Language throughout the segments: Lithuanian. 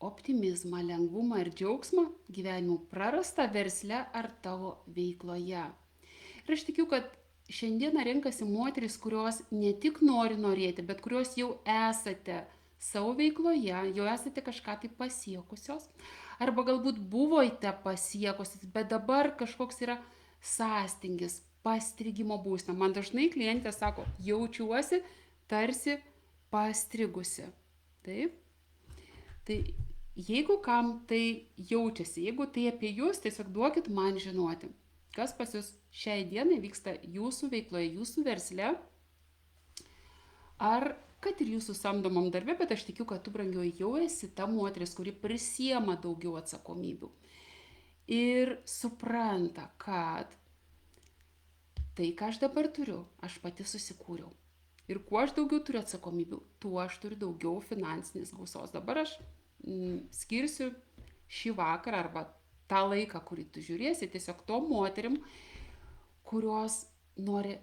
optimizmą, lengvumą ir džiaugsmą gyvenimu prarasta versle ar tavo veikloje. Ir aš tikiu, kad šiandieną renkasi moteris, kurios ne tik nori norėti, bet kurios jau esate savo veikloje, jau esate kažką tai pasiekusios, arba galbūt buvote pasiekusios, bet dabar kažkoks yra sąstingis, pastrigimo būsena. Man dažnai klientė sako, jaučiuosi tarsi pastrigusi. Taip? Tai jeigu kam tai jaučiasi, jeigu tai apie jūs, tiesiog duokit man žinoti, kas pas jūs šiai dienai vyksta jūsų veikloje, jūsų versle, ar kad ir jūsų samdomam darbe, bet aš tikiu, kad tu, brangioji, jau esi ta moteris, kuri prisiema daugiau atsakomybių ir supranta, kad tai, ką aš dabar turiu, aš pati susikūriau. Ir kuo aš daugiau turiu atsakomybių, tuo aš turiu daugiau finansinės gausos. Dabar aš skirsiu šį vakarą arba tą laiką, kurį tu žiūrėsi, tiesiog tom moterim, kurios nori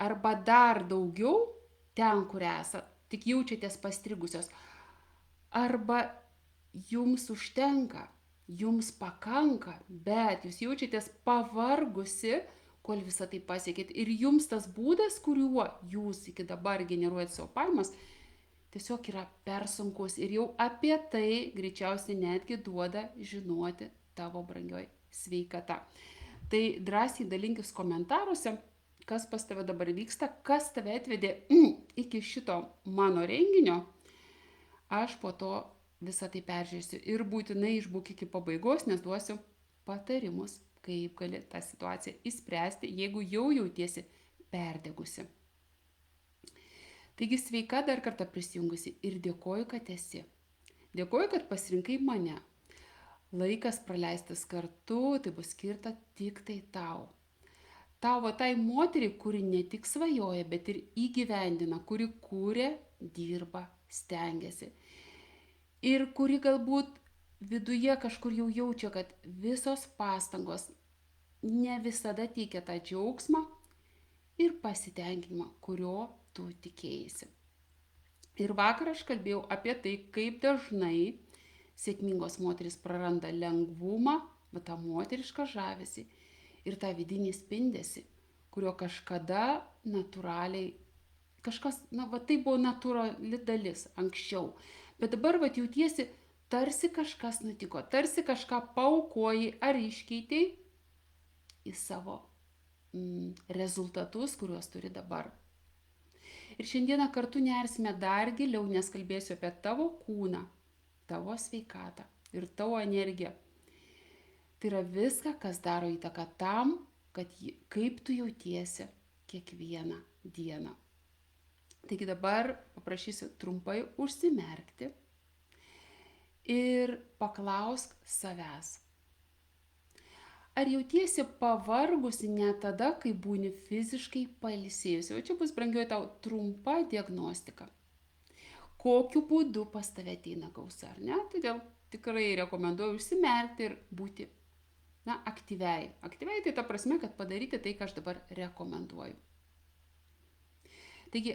arba dar daugiau ten, kur esat, tik jaučiatės pastrigusios, arba jums užtenka, jums pakanka, bet jūs jaučiatės pavargusi, kol visą tai pasiekėt. Ir jums tas būdas, kuriuo jūs iki dabar generuojat savo pajamas, tiesiog yra per sunkus. Ir jau apie tai greičiausiai netgi duoda žinoti tavo brangioji sveikata. Tai drąsiai dalinkis komentaruose, kas pas tave dabar vyksta, kas tave atvedė iki šito mano renginio. Aš po to visą tai peržiūrėsiu ir būtinai išbūk iki pabaigos, nes duosiu patarimus, kaip gali tą situaciją įspręsti, jeigu jau jautiesi perdegusi. Taigi sveika dar kartą prisijungusi ir dėkoju, kad esi. Dėkoju, kad pasirinkai mane. Laikas praleistas kartu, tai bus skirta tik tai tau. Tavo tai moteriai, kuri ne tik svajoja, bet ir įgyvendina, kuri kūrė, dirba, stengiasi. Ir kuri galbūt viduje kažkur jau jaučia, kad visos pastangos ne visada teikia tą džiaugsmą ir pasitenkinimą, kurio tu tikėjaisi. Ir vakar aš kalbėjau apie tai, kaip dažnai sėkmingos moterys praranda lengvumą, bet tą moterišką žavesį ir tą vidinį spindesį, kurio kažkada natūraliai, kažkas, tai buvo natūrali dalis anksčiau. Bet dabar jautiesi, tarsi kažkas nutiko, tarsi kažką paaukojai ar iškeitei į savo rezultatus, kuriuos turi dabar. Ir šiandieną kartu nersime dar giliau, nes kalbėsiu apie tavo kūną, tavo sveikatą ir tavo energiją. Tai yra viską, kas daro įtaką tam, kaip tu jautiesi kiekvieną dieną. Taigi dabar paprašysiu trumpai užsimerkti ir paklausk savęs. Ar jautiesi pavargusi ne tada, kai būni fiziškai pailsėjusi? O čia bus, brangioji, tau trumpa diagnostika. Kokiu būdu pas tave ateina gausa, ar ne? Todėl tikrai rekomenduoju užsimerkti ir būti aktyviai. Aktyviai tai ta prasme, kad padaryti tai, ką aš dabar rekomenduoju. Taigi,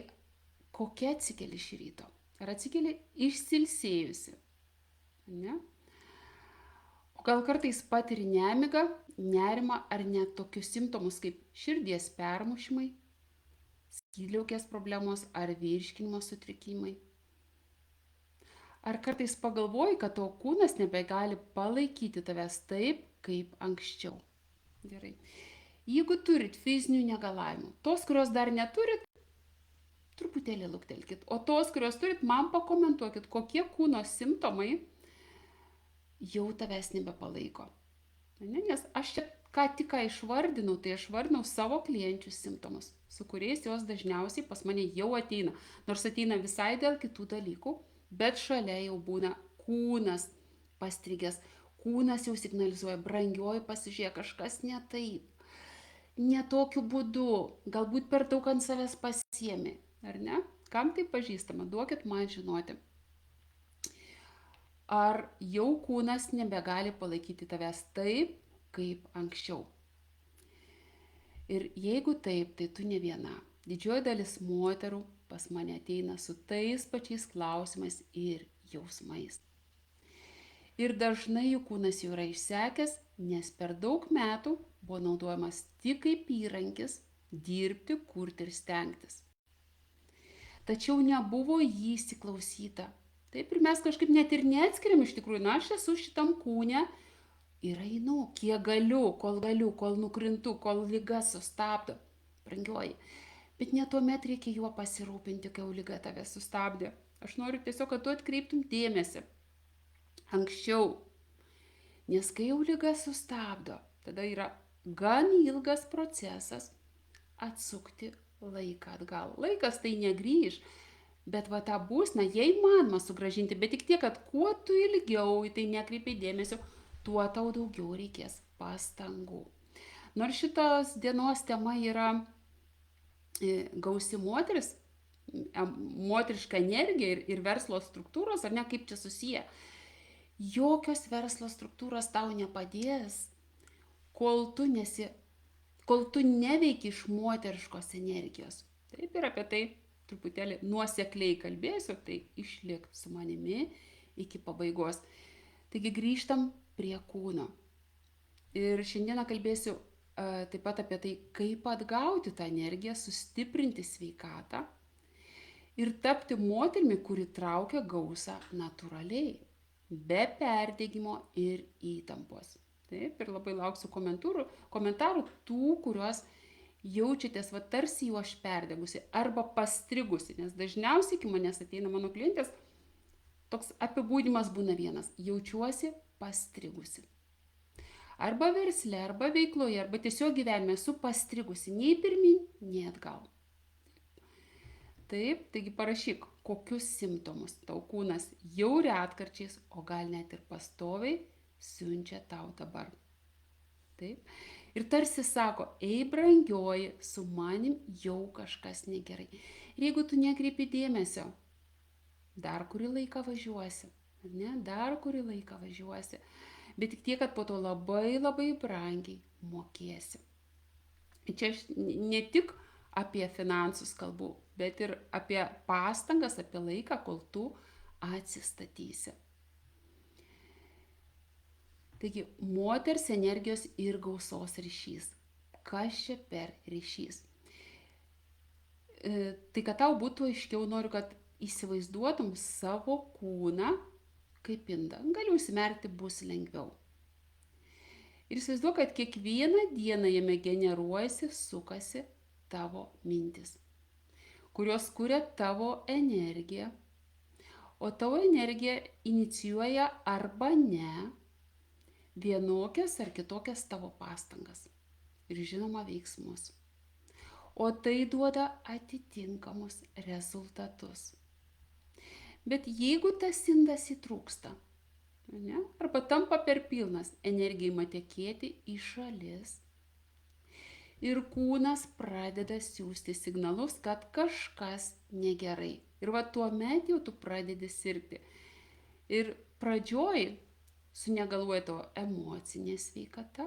kokia atsikeli šį ryto? Ar atsikeli išsilsėjusi? Ne? O gal kartais patiri nemigą, nerimą ar net tokius simptomus kaip širdies permušimai, skydliaukės problemos ar virškinimo sutrikimai? Ar kartais pagalvoji, kad tavo kūnas nebegali palaikyti tavęs taip, kaip anksčiau? Gerai. Jeigu turit fizinių negalavimų, tos, kurios dar neturit, truputėlį luktelkit. O tos, kurios turit, man pakomentuokit, kokie kūno simptomai jau tavęs nebepalaiko. Nes aš čia tik išvardinau, tai išvardinau savo klienčių simptomus, su kuriais jos dažniausiai pas mane jau ateina. Nors ateina visai dėl kitų dalykų, bet šalia jau būna kūnas pastrigęs. Kūnas jau signalizuoja, brangioji, pasižiūrėk, kažkas ne taip. Ne tokiu būdu, galbūt per daug ant savęs pasiemi, ar ne? Kam tai pažįstama, duokit man žinoti. Ar jau kūnas nebegali palaikyti tavęs taip, kaip anksčiau? Ir jeigu taip, tai tu ne viena. Didžioji dalis moterų pas mane ateina su tais pačiais klausimais ir jausmais. ir dažnai jų kūnas jau yra išsekęs, nes per daug metų buvo naudojamas tik kaip įrankis dirbti, kurti ir stengtis. Tačiau nebuvo jį įsiklausyta. Taip ir mes kažkaip net ir neatskiriam iš tikrųjų, na aš esu šitam kūne ir einu, kiek galiu, kol nukrintu, kol liga sustabdo. Brangioji, bet ne tuomet reikia juo pasirūpinti, kai jau liga tave sustabdė. Aš noriu tiesiog, kad tu atkreiptum dėmesį anksčiau, nes kai jau liga sustabdo, tada yra gan ilgas procesas atsukti laiką atgal. Laikas tai negrįž, bet va tą būsną, jei įmanoma sugrąžinti, bet tik tiek, kad kuo tu ilgiau į tai nekreipi dėmesio, tuo tau daugiau reikės pastangų. Nors šitos dienos tema yra gausi moteris, moteriška energija ir verslo struktūros, ar ne, kaip čia susiję. Jokios verslo struktūros tau nepadės, kol tu neveiki iš moteriškos energijos. Taip ir apie tai truputėlį nuosekliai kalbėsiu, tai išlik su manimi iki pabaigos. Taigi grįžtam prie kūno. Ir šiandieną kalbėsiu taip pat apie tai, kaip atgauti tą energiją, sustiprinti sveikatą ir tapti moterimi, kuri traukia gausą natūraliai, be perdegimo ir įtampos. Taip, ir labai lauksiu komentarų tų, kuriuos jaučiatės tarsi jau aš perdegusi arba pastrigusi, nes dažniausiai iki manęs ateina mano klientės, toks apibūdimas būna vienas: jaučiuosi pastrigusi. Arba versle, arba veikloje, arba tiesiog gyvenime esu pastrigusi, nei pirmin, nei atgal. Taip, taigi parašyk, kokius simptomus tau kūnas jau retkarčiais, o gal net ir pastoviai siunčia tau dabar. Taip. Ir tarsi sako: ei brangioji, su manim jau kažkas negerai. Ir jeigu tu nekreipi dėmesio, dar kurį laiką važiuosi, ne, dar kurį laiką važiuosi, bet tik tiek, kad po to labai labai brangiai mokėsi. Čia aš ne tik apie finansus kalbu, bet ir apie pastangas, apie laiką, kol tu atsistatysi. Taigi, moters energijos ir gausos ryšys. Kas čia per ryšys? Tai, kad tau būtų aiškiau, noriu, kad įsivaizduotum savo kūną kaip indą. Gali užsimerkti, bus lengviau. Ir įsivaizduok, kad kiekvieną dieną jame generuojasi, sukasi tavo mintis, kurios kuria tavo energiją, o tavo energija inicijuoja arba ne vienokias ar kitokias tavo pastangas ir žinoma veiksmus. O tai duoda atitinkamus rezultatus. Bet jeigu tas indas įtrūksta, ne, arba tampa per pilnas, energija ima tekėti į šalis ir kūnas pradeda siųsti signalus, kad kažkas negerai. Ir va tuomet jau tu pradedi sirgti. Ir pradžioj sunegaluoja tavo emocinė sveikata,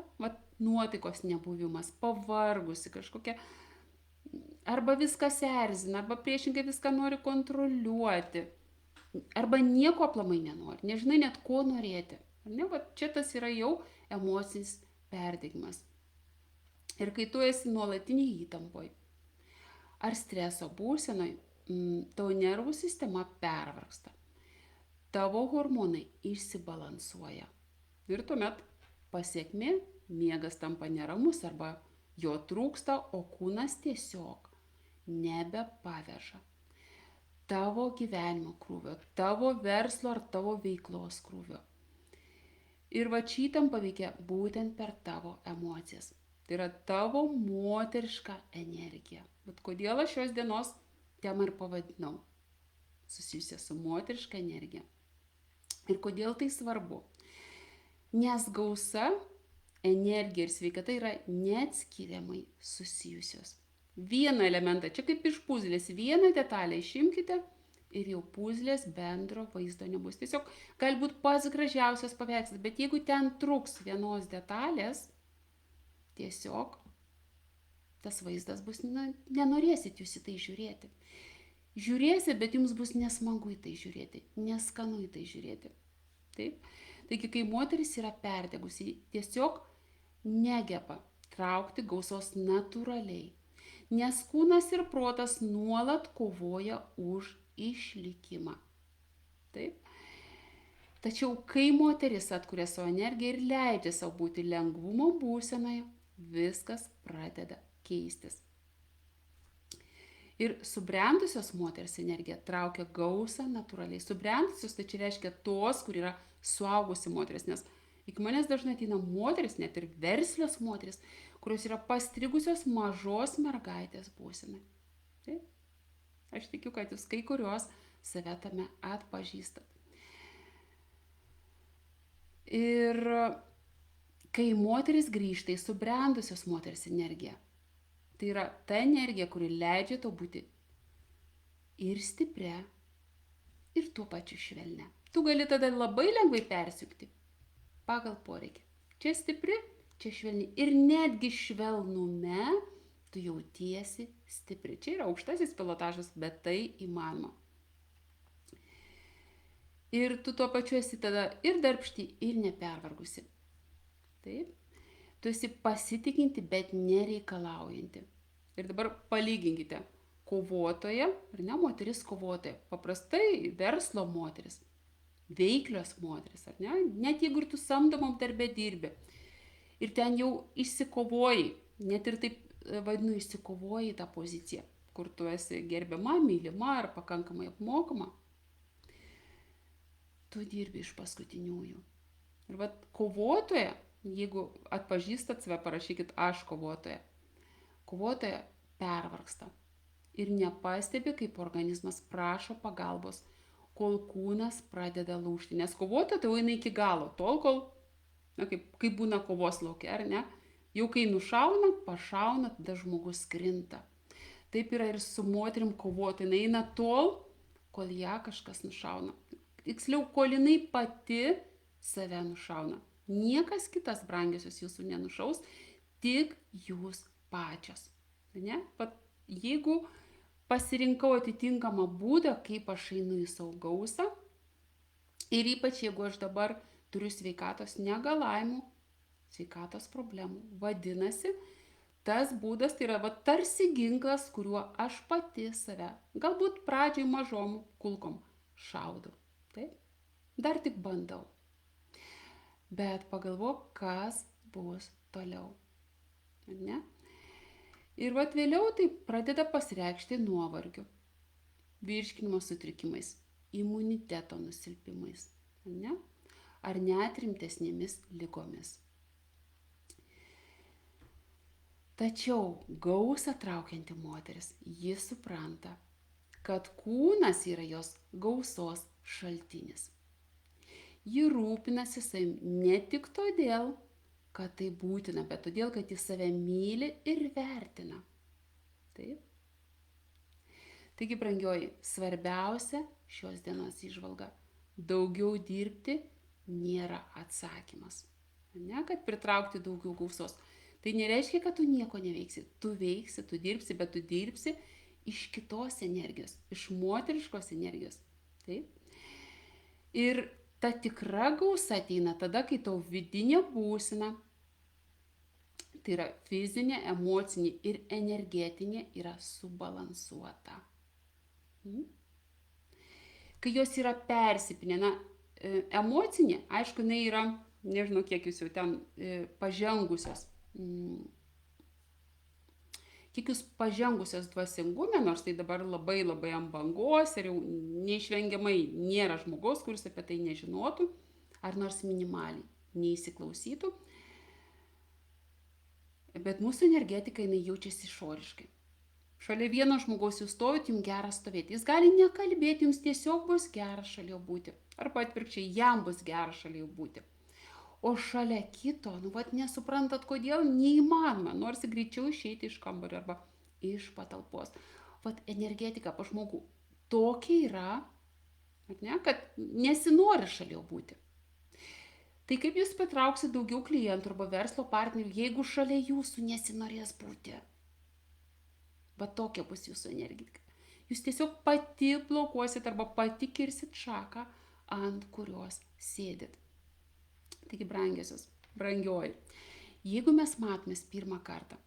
nuotaikos nebuvimas, pavargusi kažkokia, arba viskas erzina, arba priešingai viską nori kontroliuoti, arba nieko aplamai nenori, nežinai net ko norėti. Ne, čia tas yra jau emocinis perdegimas. Ir kai tu esi nuolatinėj įtampoj ar streso būsenoj, tavo nervų sistema pervargsta. Tavo hormonai išsibalansuoja. Ir tuomet pasekmė, miegas tampa neramus arba jo trūksta, o kūnas tiesiog nebepaveža tavo gyvenimo krūvio, tavo verslo ar tavo veiklos krūvio. Ir va šį įtampą veikia būtent per tavo emocijas. Tai yra tavo moteriška energija. Bet kodėl aš šios dienos temą ir pavadinau susijusią su moteriška energija. Ir kodėl tai svarbu? Nes gausa, energija ir sveikata yra neatskiriamai susijusios. Vieną elementą, čia kaip iš puzlės, vieną detalę išimkite ir jau puzlės bendro vaizdo nebus. Tiesiog galbūt pats gražiausias paveikslas, bet jeigu ten trūks vienos detalės, tiesiog tas vaizdas bus, nenorėsit jūs į tai žiūrėti. Žiūrėsit, bet jums bus nesmagu į tai žiūrėti, neskanu į tai žiūrėti. Taip? Taigi, kai moteris yra perdegusi, ji tiesiog negeba traukti gausos natūraliai, nes kūnas ir protas nuolat kovoja už išlikimą. Taip? Tačiau, kai moteris atkuria savo energiją ir leidžia savo būti lengvumo būsenoje, viskas pradeda keistis. Ir subrendusios moters energija traukia gausą natūraliai. Subrendusios tai čia reiškia tos, kur yra suaugusi moteris, nes iki manęs dažnai ateina moteris, net ir verslios moteris, kurios yra pastrigusios mažos mergaitės būsenai. Taip? Aš tikiu, kad jūs kai kurios save tame atpažįstat. Ir kai moteris grįžta į subrendusios moters energiją, tai yra ta energija, kuri leidžia tau būti ir stipria, ir tuo pačiu švelnia. Tu gali tada labai lengvai persijungti pagal poreikį. Čia stipri, čia švelni. Ir netgi švelnume tu jautiesi stipri. Čia yra aukštasis pilotažas, bet tai įmanoma. Ir tu tuo pačiu esi tada ir darbšti, ir nepervargusi. Taip? Tu esi pasitikinti, bet nereikalaujanti. Ir dabar palyginkite. Kovotoja, ar ne, moteris kovotoja. Paprastai verslo moteris, veiklios moteris, ar ne? Net jeigu ir tu samdomam darbe dirbi. Ir ten jau išsikovojai, net ir taip vadinu, išsikovojai tą poziciją, kur tu esi gerbiama, mylima ar pakankamai apmokama. Tu dirbi iš paskutiniųjų. Ir vat kovotoja, jeigu atpažįstat save, parašykit aš kovotoja. Kovotoja pervargsta ir nepastebi, kaip organizmas prašo pagalbos, kol kūnas pradeda lūžti. Nes kovotoja tai eina iki galo, tol kol, na, kaip būna kovos lauke, ar ne? Jau kai nušauna, pašauna, tada žmogus krinta. Taip yra ir su moterim kovotoja. Jinai eina tol, kol ją kažkas nušauna. Tiksliau, kol jinai pati save nušauna. Niekas kitas, brangiosios, jūsų nenušaus, tik jūs pačios. Ne? Pat jeigu pasirinkau atitinkamą būdą, kaip aš einu į savo gausą, ir ypač jeigu aš dabar turiu sveikatos negalavimų, sveikatos problemų, vadinasi, tas būdas tai yra tarsi ginklas, kuriuo aš pati save, galbūt pradžiai mažom kulkom, šaudau. Taip? Dar tik bandau. Bet pagalvok, kas bus toliau. Ne? Ir vėliau tai pradeda pasireikšti nuovargiu, virškinimo sutrikimais, imuniteto nusilpimais, ne? Ar net rimtesnėmis ligomis. Tačiau gausą traukianti moteris, ji supranta, kad kūnas yra jos gausos šaltinis. Ji rūpinasi savim ne tik todėl, kad tai būtina, bet todėl, kad ji save myli ir vertina. Taip? Taigi, brangioji, svarbiausia šios dienos įžvalga. Daugiau dirbti nėra atsakymas. Ne, kad pritraukti daugiau gausos. Tai nereiškia, kad tu nieko neveiksi. Tu veiksi, tu dirbsi, bet tu dirbsi iš kitos energijos, iš moteriškos energijos. Taip? Ir ta tikra gausa ateina tada, kai tau vidinė būsena, tai yra fizinė, emocinė ir energetinė, yra subalansuota. Kai jos yra persipinę, emocinė, aišku, jinai yra, nežinau, kiek jūs jau ten pažengusios. Kiek jūs pažengusios dvasingume, nors tai dabar labai labai ant bangos ir jau neišvengiamai nėra žmogaus, kuris apie tai nežinotų, ar nors minimaliai neįsiklausytų. Bet mūsų energetika, jinai jaučiasi išoriškai. Šalia vieno žmogaus jūs stovit, jums gera stovėti. Jis gali nekalbėti, jums tiesiog bus gera šalia būti. Arba atvirkščiai, jam bus gera šalia būti. O šalia kito, nesuprantat, kodėl neįmanoma, nors greičiau išeiti iš kambario arba iš patalpos. Energetika pa žmogų tokia yra, ne, kad nesinori šalia būti. Tai kaip jūs patrauksit daugiau klientų arba verslo partnerių, jeigu šalia jūsų nesinorės būti? Tokia bus jūsų energetika. Jūs tiesiog pati blokuosit arba pati kirsit šaką ant kurios sėdit. Taigi, brangiosios, brangioji, jeigu mes matomės pirmą kartą,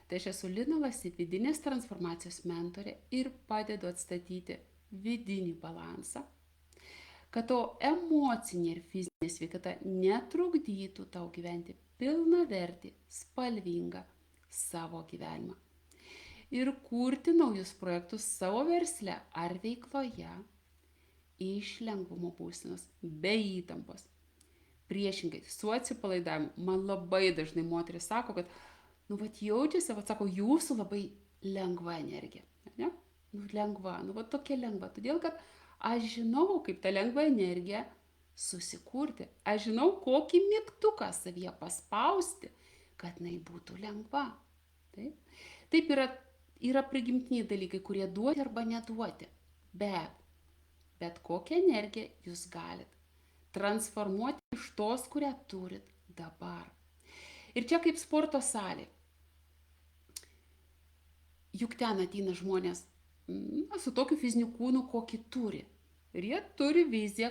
tai aš esu Lina Lasi, vidinės transformacijos mentorė ir padedu atstatyti vidinį balansą, kad to emocinė ir fizinė sveikata netrukdytų tau gyventi pilnavertį, spalvingą savo gyvenimą. Ir kurti naujus projektus savo versle ar veikloje iš lengvumo būsenos, be įtampos. Priešingai, su atsipalaidavimu, man labai dažnai moteris sako, kad, jaučiasi, sako, jūsų labai lengva energija, ne? Lengva, tokia lengva, todėl, kad aš žinau, kaip tą lengvą energiją susikurti. Aš žinau, kokį mygtuką savyje paspausti, kad jinai būtų lengva. Taip yra prigimtiniai dalykai, kurie duoti arba neduoti. Bet kokią energiją jūs galit transformuoti iš tos, kurią turit dabar. Ir čia kaip sporto salė. Juk ten ateina žmonės su tokiu fiziniu kūnu, kokį turi. Ir jie turi viziją,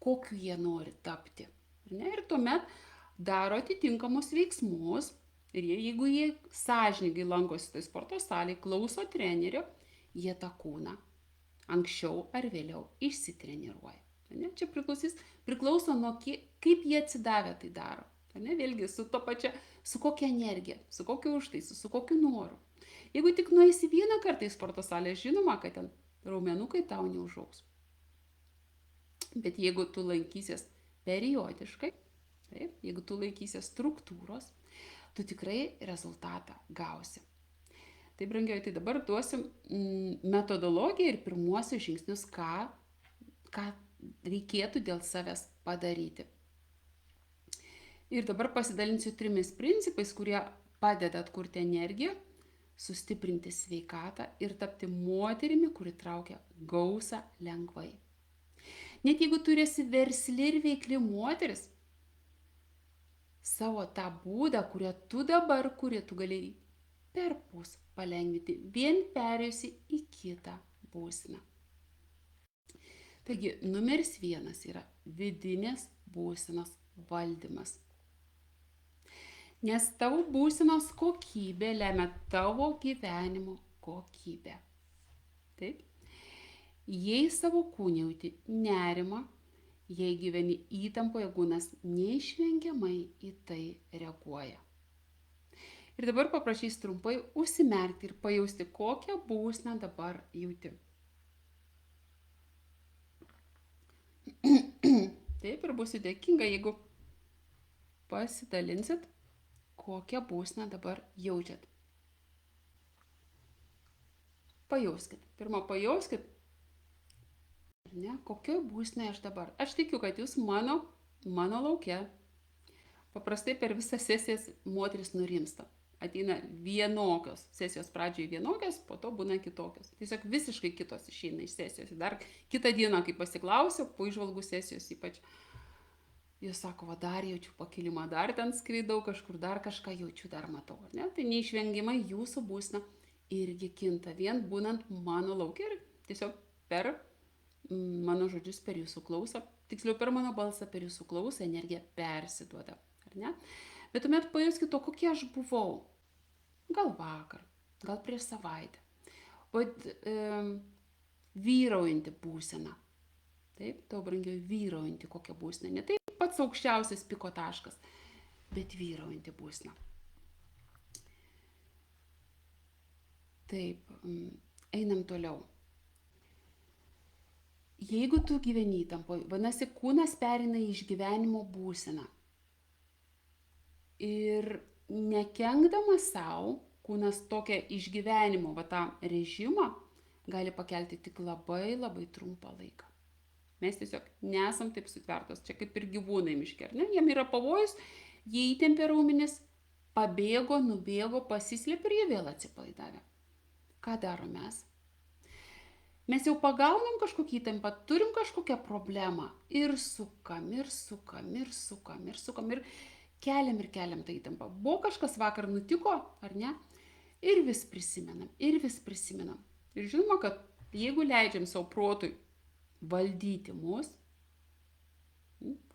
kokiu jie nori tapti. Ir tuomet daro atitinkamus veiksmus. Ir jeigu jie sąžiningai lankosi tai sporto salėje, klauso trenerio, jie tą kūną anksčiau ar vėliau išsitreniruoja. Čia priklauso nuo kaip jie atsidavę tai daro. Vėlgi su kokia energija, su kokiu užtaisu, su kokiu noru. Jeigu tik nueisi vieną kartą į sporto salę, žinoma, kad ten raumenukai tau neužaugs. Bet jeigu tu lankysies periodiškai, jeigu tu laikysies struktūros, tu tikrai rezultatą gausi. Tai, brangioji, tai dabar duosim metodologiją ir pirmuosius žingsnius, ką reikėtų dėl savęs padaryti. Ir dabar pasidalinsiu 3 principais, kurie padeda atkurti energiją, sustiprinti sveikatą ir tapti moterimi, kuri traukia gausą lengvai. Net jeigu tu esi versli ir veikli moteris, savo tą būdą, kurią tu dabar kuri, tu galėjai perpus palengvinti, vien perėjusi į kitą būseną. Taigi, numeris 1 yra vidinės būsenos valdymas. Nes tavo būsenos kokybė lemia tavo gyvenimo kokybę. Taip? Jei savo kūne jauti nerimą, jei gyveni įtampoje, kūnas neišvengiamai į tai reaguoja. Ir dabar paprašys trumpai užsimerkti ir pajausti, kokią būseną dabar jauti. Taip, ir būsiu dėkinga, jeigu pasidalinsit, kokią būseną dabar jaučiat. Pajauskit. Pirmą pajauskit, kokioj būsenai aš dabar. Aš tikiu, kad jūs mano lauke. Paprastai per visas sesijas moteris nurimsta. Ateina vienokios, sesijos pradžioje vienokios, po to būna kitokios. Tiesiog visiškai kitos išeina iš sesijos. Dar kitą dieną, kai pasiklausiu, po įžvalgų sesijos ypač, jūs sako, dar jaučiu pakilimą, dar ten skraidau kažkur, dar kažką jaučiu, dar matau. Tai neišvengiamai jūsų būsena irgi kinta, vien būnant mano laukia ir tiesiog per mano žodžius, per jūsų klausą, tiksliau per mano balsą, per jūsų klausą energija persiduoda. Bet tuomet pajuskite to, kokie aš buvau. Gal vakar, gal prieš savaitę. Vyraujanti būsena. Taip, tau brangiai vyraujanti kokia būsena. Ne taip pats aukščiausias piko taškas, bet vyraujanti būsena. Taip, einam toliau. Jeigu tu gyveni įtampoje, vadinasi, kūnas pereina į išgyvenimo būseną. Ir nekenkdamas savo, kūnas tokią išgyvenimo, tą režimą gali pakelti tik labai, labai trumpą laiką. Mes tiesiog nesam taip sutvertos, čia kaip ir gyvūnai miške, jiem yra pavojus, jie įtempė raumenis, pabėgo, nubėgo, pasislėpė ir jie vėl atsipalaidavę. Ką daro mes? Mes jau pagaunam kažkokį įtampą, turim kažkokią problemą ir sukam, ir keliam tą įtampą. Buvo kažkas vakar nutiko, ar ne? Ir vis prisimenam. Ir žinoma, kad jeigu leidžiam savo protui valdyti mus,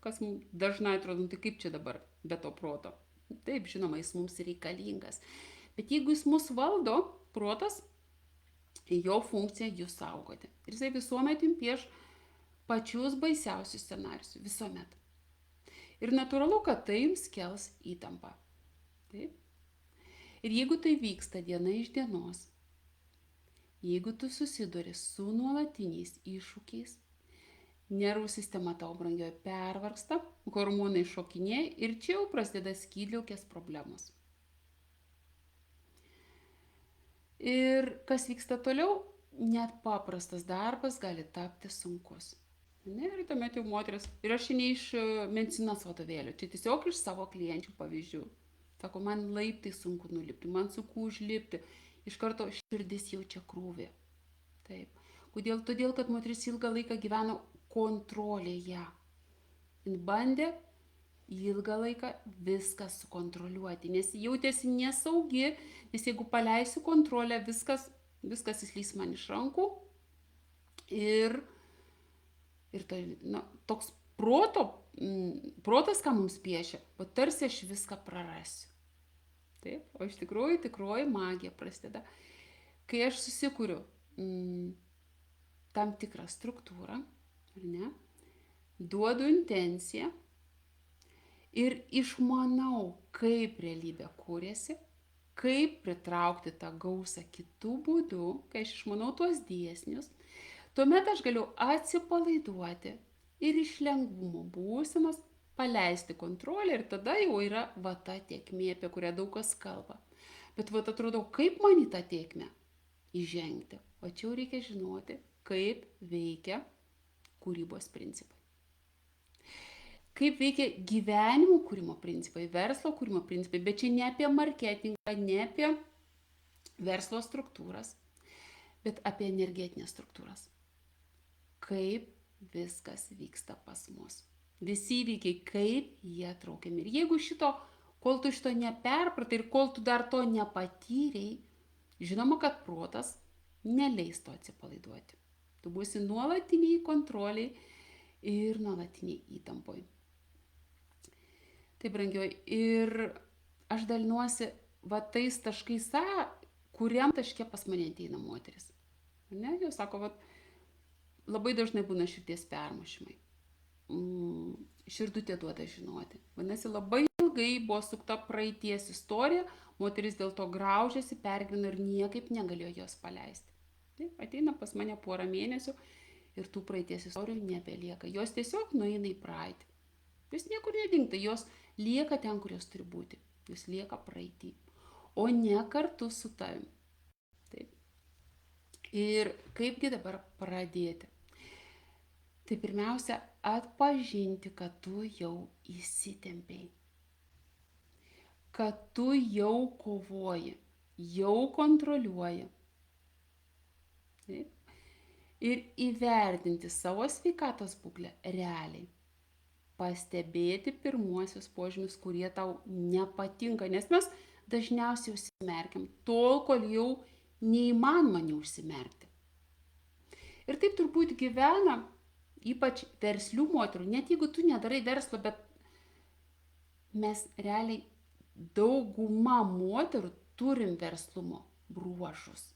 kas dažnai atrodo, nu, tai kaip čia dabar be to proto. Taip, žinoma, jis mums reikalingas. Bet jeigu jis mus valdo, protas, jo funkcija jūs saugoti. Ir jisai visuomet jums pieš pačius baisiausius scenarius. Visuomet. Ir natūralu, kad tai jums kels įtampą. Taip. Ir jeigu tai vyksta diena iš dienos, jeigu tu susiduri su nuolatiniais iššūkiais, nervų sistema tau brangioji pervargsta, hormonai šokinėja ir čia jau prasideda skydliaukės problemos. Ir kas vyksta toliau, net paprastas darbas gali tapti sunkus. Ne, ir tuomet jau moteris, ir aš ne iš medicinos vadovėlių, čia tiesiog iš savo klienčių pavyzdžių. Sako, man laiptai sunku nulipti, man sunku užlipti, iš karto širdis jaučia krūvį. Taip. Kodėl? Todėl, kad moteris ilgą laiką gyveno kontrolėje. Jis bandė ilgą laiką viską sukontroliuoti, nes jautėsi nesaugi, nes jeigu paleisiu kontrolę, viskas įslys man iš rankų ir tai, toks protas, ką mums piešia, o tarsi aš viską prarasiu. Taip, o iš tikrųjų tikroji magija prasideda, kai aš susikuriu tam tikrą struktūrą, ar ne, duodu intenciją ir išmanau, kaip realybė kūrėsi, kaip pritraukti tą gausą kitų būdų, kai aš išmanau tuos dėsnius, tuomet aš galiu atsipalaiduoti ir iš lengvumo būsenos paleisti kontrolę ir tada jau yra va ta tėkmė, apie kurią daug kas kalba. Bet va atrodo, kaip man į tą tėkmę įžengti. O čia jau reikia žinoti, kaip veikia kūrybos principai. Kaip veikia gyvenimo kūrimo principai, verslo kūrimo principai, bet čia ne apie marketingą, ne apie verslo struktūras, bet apie energetinės struktūras. Kaip viskas vyksta pas mus. Visi įvykiai, kaip jie traukiami. Ir jeigu kol tu šito neperpratai ir kol tu dar to nepatyrei, žinoma, kad protas neleis to atsipalaiduoti. Tu būsi nuolatiniai kontroliai ir nuolatiniai įtampoj. Tai brangioji, ir aš dalinuosi va tais taškais, kuriam taške pas mane ateina moteris. Ne, jau sako, va, labai dažnai būna širdies permušimai. Širdutė duoda žinoti. Vadinasi, labai ilgai buvo sukta praeities istorija, moteris dėl to graužėsi, pergyveno ir niekaip negalėjo jos paleisti. Taip, ateina pas mane porą mėnesių ir tų praeities istorijų nebelieka. Jos tiesiog nueina į praeitį. Jos niekur nedingta, jos lieka ten, kur jos turi būti. Jos lieka praeitį, o ne kartu su tavim. Taip. Ir kaipgi dabar pradėti? Tai pirmiausia, atpažinti, kad tu jau įsitempiai, kad tu jau kovoji, jau kontroliuoji. Taip. Ir įvertinti savo sveikatos būklę realiai. Pastebėti pirmuosius požymius, kurie tau nepatinka, nes mes dažniausiai užsimerkiam tol, kol jau neįmanoma neužsimerkti. Ir taip turbūt gyvena ypač verslių moterų, net jeigu tu nedarai verslo, bet mes realiai dauguma moterų turim verslumo bruožus.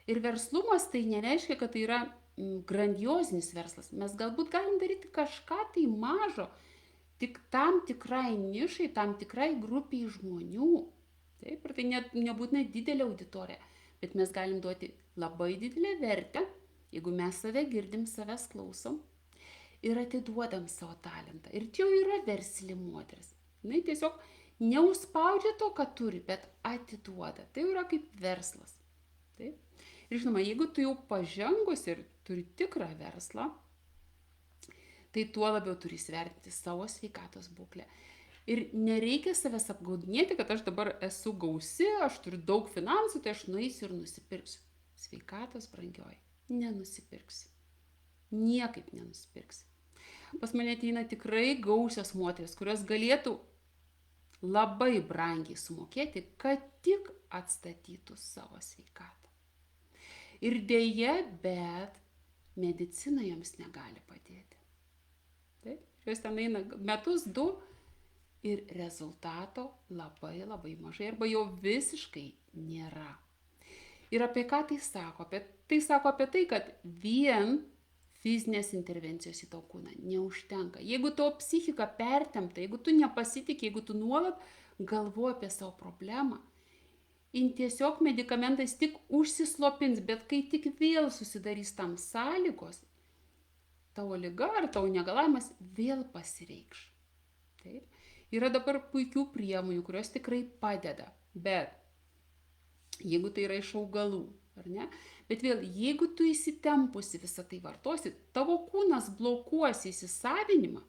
Ir verslumas tai nereiškia, kad tai yra grandiozinis verslas. Mes galbūt galim daryti kažką tai mažo, tik tam tikrai nišai, tam tikrai grupiai žmonių. Taip, ir tai nebūtinai didelė auditorija, bet mes galim duoti labai didelę vertę, jeigu mes save girdim, savęs klausom ir atiduodam savo talentą. Ir čia jau yra versli moteris. Jis tiesiog neužspaudžia to, ką turi, bet atiduoda. Tai yra kaip verslas. Taip. Ir žinoma, jeigu tu jau pažengus ir turi tikrą verslą, tai tuo labiau turi įsivertinti savo sveikatos būklę. Ir nereikia savęs apgaudinėti, kad aš dabar esu gausi, aš turiu daug finansų, tai aš nueisiu ir nusipirksiu. Sveikatos brangioji. Nenusipirksi. Niekaip nenusipirksi. Pas mane ateina tikrai gausios moteris, kurios galėtų labai brangiai sumokėti, kad tik atstatytų savo sveikatą. Ir dėja, bet medicina joms negali padėti. Taip? jos ten eina metus, 2 ir rezultato labai labai mažai arba jo visiškai nėra. Ir apie ką tai sako? Tai sako apie tai, kad vien fizinės intervencijos į tavo kūną neužtenka. Jeigu tavo psichika pertempta, jeigu tu nepasitikė, jeigu tu nuolat galvoji apie savo problemą, tiesiog medikamentais tik užsislopins, bet kai tik vėl susidarys tam sąlygos, tavo liga ar tavo negalavimas vėl pasireikš. Taip. Yra dabar puikių priemonių, kurios tikrai padeda, bet jeigu tai yra iš augalų, ar ne? Bet vėl, jeigu tu įsitempusi visą tai vartosi, tavo kūnas blokuosi įsisavinimą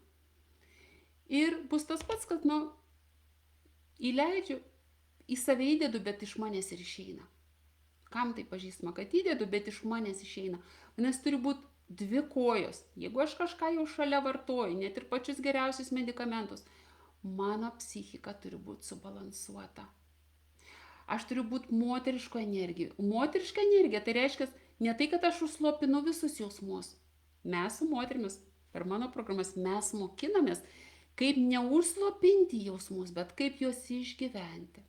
ir bus tas pats, kad, įleidžiu, į save įdedu, bet iš manęs ir išeina. Kam tai pažįstama, kad įdedu, bet iš manęs išeina? Nes turi būti 2 kojos. Jeigu aš kažką jau šalia vartoju, net ir pačius geriausius medikamentus, mano psichika turi būti subalansuota. Aš turiu būti moteriško energija. Moteriška energija, tai reiškia ne tai, kad aš užslopinu visus jausmus. Mes su moterimis, per mano programas, mes mokinamės, kaip neužslopinti jausmus, bet kaip juos išgyventi.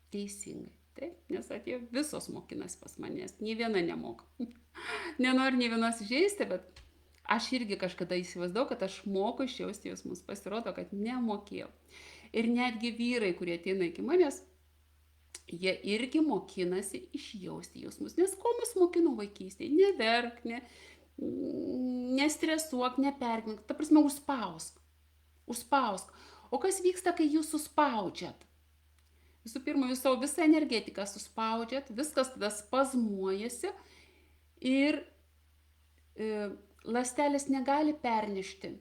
Teisingai. Taip? Nes atėjo visos mokinasi pas manęs, nei viena nemoka. Nenoriu nei vienos įžeisti, bet aš irgi kažkada įsivaizdavau, kad aš moku išjausti jausmus. Pasirodo, kad nemokėjau. Ir netgi vyrai, kurie ateina iki manęs, jie irgi mokinasi išjausti jausmus. Nes ko mus mokino vaikystėje? Neverk, nestresuok, nepergyvenk. Ta prasme, užspausk. O kas vyksta, kai jūs suspaudžiat? Visų pirma, jūs savo visą energetiką suspaudžiat, viskas tada spazmuojasi ir ląstelės negali pernešti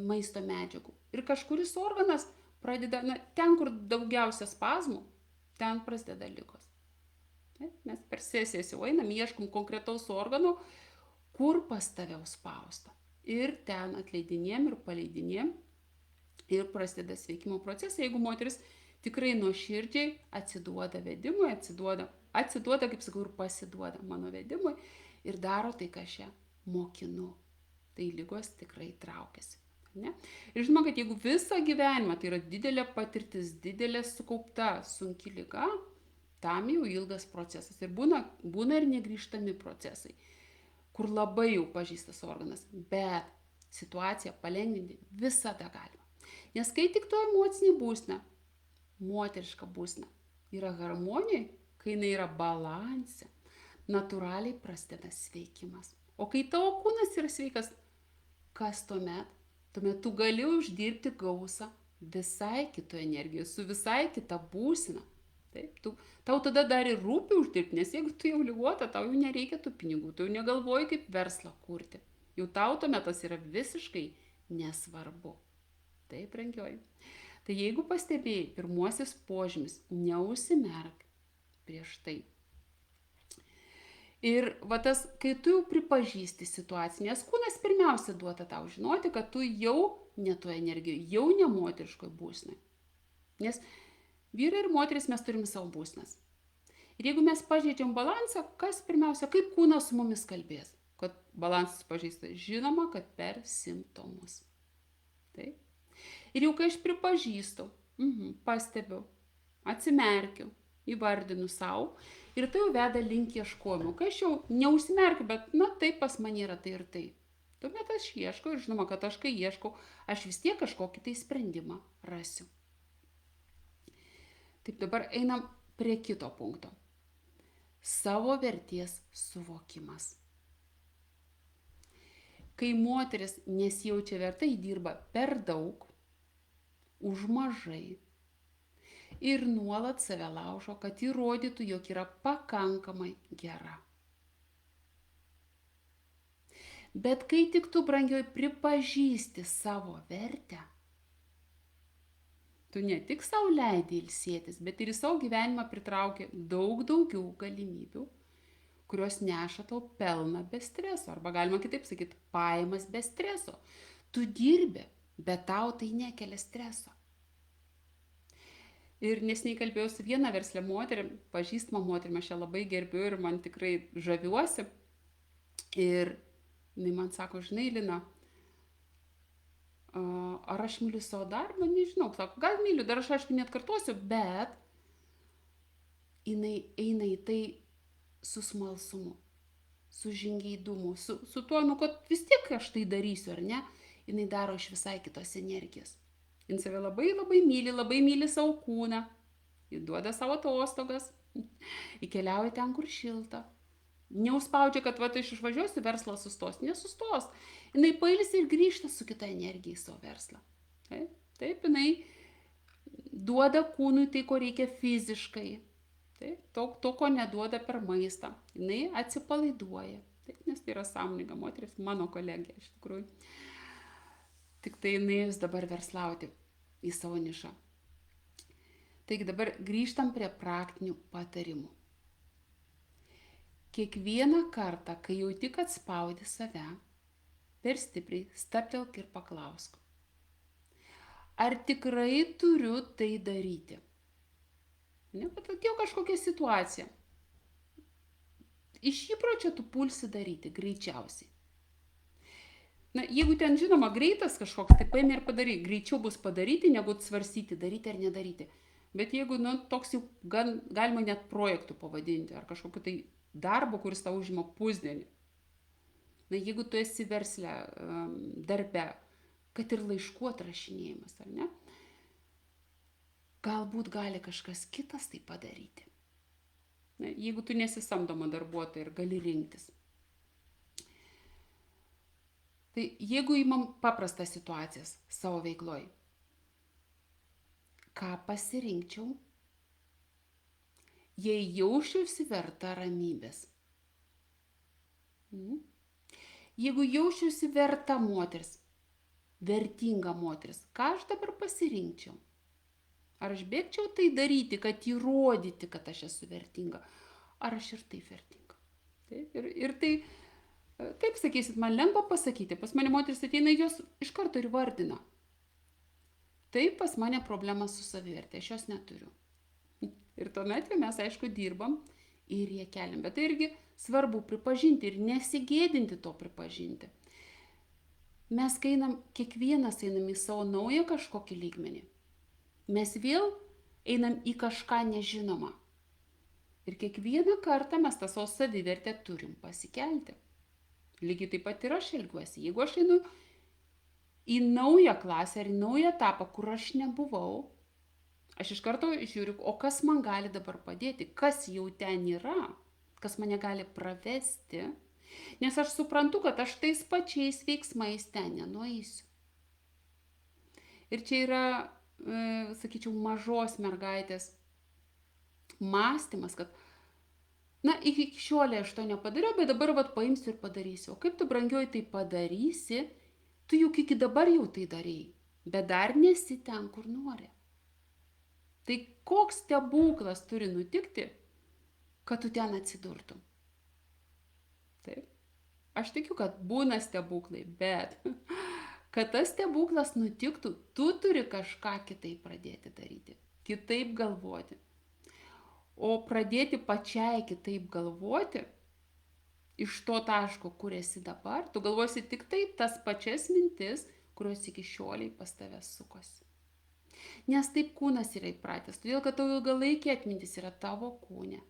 maisto medžiagų. Ir kažkuris organas pradeda, ten, kur daugiausia spazmų, ten prasideda ligos. Mes per sesijas jau einam, ieškom konkretaus organo, kur pas tave užspausta. Ir ten atleidinėm ir paleidinėm ir prasideda sveikimo procesai, jeigu moteris tikrai nuoširdžiai atsiduoda vedimui, atsiduoda, kaip sakau, ir pasiduoda mano vedimui ir daro tai, ką aš ją mokinu. Tai ligos tikrai traukiasi. Ne? Ir žinoma, kad jeigu visą gyvenimą, tai yra didelė patirtis, didelė sukaupta sunki liga, tam jau ilgas procesas. Ir būna ir negrįžtami procesai, kur labai jau pažįstas organas, bet situaciją palengvinti visada galima. Nes kai tik to emocinė būsena, moteriška būsena, yra harmonija, kai jinai yra balanse, natūraliai prasideda sveikimas. O kai tavo kūnas yra sveikas, kas tuomet? Tuomet tu gali uždirbti gausą visai kitoje energijoje, su visai kita būsena. Taip, tau tada dar ir rūpi uždirbti, nes jeigu tu jau ligota, tau jau nereikia tų pinigų, tu jau negalvoji kaip verslą kurti. Jau tau tuomet tas yra visiškai nesvarbu. Taip, brangioji. Tai jeigu pastebėjai pirmuosius požymis, neužsimerk prieš tai. Ir kai tu jau pripažįsti situaciją, nes kūnas pirmiausia duoda tau žinoti, kad tu jau ne toje energijoje, jau ne moteriškoje būsenai. Nes vyrai ir moteris mes turim savo būsenas. Ir jeigu mes pažeidžiam balansą, kas pirmiausia, kaip kūnas su mumis kalbės? Kad balansas pažeistas, žinoma, kad per simptomus. Taip. Ir jau kai aš pripažįstu, pastebiu, atsimerkiu, įvardinu savo, ir tai jau veda link ieškojimų. Kai aš jau neužsimerkiu, bet taip pas mane yra tai ir tai. Tuomet aš ieškau ir žinoma, kad aš kai ieškau, aš vis tiek kažkokį tai sprendimą rasiu. Taip, dabar einam prie kito punkto. Savo vertės suvokimas. Kai moteris nesijaučia verta, ji dirba per daug, už mažai. Ir nuolat save laužo, kad įrodytų, jog yra pakankamai gera. Bet kai tik tu, brangioji, pripažįsti savo vertę, tu ne tik savo leidi ilsėtis, bet ir į savo gyvenimą pritraukia daug daugiau galimybių, kurios neša tau pelną be streso, arba galima kitaip sakyti, pajamas be streso. Tu dirbi, bet tau tai nekelia streso. Ir neseniai kalbėjau su viena verslė moterim, pažįstama moterim, aš ją labai gerbiu ir man tikrai žaviuosi. Ir jinai man sako, žinai, Lina, Ar aš myliu savo darbą, nežinau, sako, gal myliu, dar aš aišku net kartuosiu, bet jinai eina į tai su smalsumu, su žingeidumu, su tuo, nu, kad vis tiek aš tai darysiu, ar ne, jinai daro iš visai kitos energijos. Jin save labai myli savo kūną, ji duoda savo atostogas, įkeliauja ten, kur šilta. Neužspaudžia, kad vat aš išvažiuosiu, verslas sustos. Nesustos. Jinai pailsi ir grįžta su kita energija į savo verslą. Taip, jinai duoda kūnui tai, ko reikia fiziškai. Taip, to, ko neduoda per maistą. Jinai atsipalaiduoja. Taip, nes tai yra sąmoninga moteris, mano kolegė iš tikrųjų. Tik tai jinai vis dabar verslauti į savo nišą. Taigi dabar grįžtam prie praktinių patarimų. Kiekvieną kartą, kai jauti, kad spaudi save, per stipriai stabtelk ir paklausk. Ar tikrai turiu tai daryti? Ne, bet atėjo kažkokia situacija. Iš įpročio tu pulsi daryti, greičiausiai. Na, jeigu ten žinoma greitas kažkoks, tai paimi ir padarai. Greičiau bus padaryti, negu svarstyti, daryti ar nedaryti. Bet jeigu, toks jau galima net projektų pavadinti, ar kažkokiu tai darbo, kuris tau užima pusdienį. Na, jeigu tu esi versle, darbe, kad ir laiškų atrašinėjimas, ar ne, galbūt gali kažkas kitas tai padaryti. Na, jeigu tu nesi samdoma darbuotoja ir gali rinktis. Tai jeigu įmam paprastas situacijas savo veikloj, ką pasirinkčiau, jei jausčiausi verta ramybės. Jeigu jausčiausi verta moteris, vertinga moteris, ką aš dabar pasirinkčiau? Ar aš bėgčiau tai daryti, kad įrodyti, kad aš esu vertinga? Ar aš ir taip vertinga? Taip, ir tai, taip sakysit, man lengva pasakyti, pas mane moteris ateina, jos iš karto ir vardina. Taip, pas mane problema su savivertė, aš jos neturiu. Ir tuomet mes, aišku, dirbam ir jie keliam. Bet tai irgi svarbu pripažinti ir nesigėdinti to pripažinti. Mes kiekvienas einam į savo naują kažkokį lygmenį. Mes vėl einam į kažką nežinomą. Ir kiekvieną kartą mes tą savo savivertę turim pasikelti. Lygiai taip pat ir aš elgiuosi. Jeigu aš einu į naują klasę ar į naują etapą, kur aš nebuvau, aš iš karto žiūriu, o kas man gali dabar padėti, kas jau ten yra, kas mane gali pravesti, nes aš suprantu, kad aš tais pačiais veiksmais ten nenueisiu. Ir čia yra, sakyčiau, mažos mergaitės mąstymas, kad, na, iki šiolė aš to nepadariau, bet dabar paimsiu ir padarysiu. O kaip tu, brangioji, tai padarysi, tu juk iki dabar jau tai darėjai, bet dar nesi ten, kur nori. Tai koks stebuklas turi nutikti, kad tu ten atsidurtum? Taip. Aš tikiu, kad būna stebuklai, bet kad tas stebuklas nutiktų, tu turi kažką kitaip pradėti daryti, kitaip galvoti. O pradėti pačiai kitaip galvoti, iš to taško, kur esi dabar, tu galvosi tik taip tas pačias mintis, kurios iki šioliai pas tave sukosi. Nes taip kūnas yra įpratęs, todėl kad tavo ilgalaikė atmintis yra tavo kūne.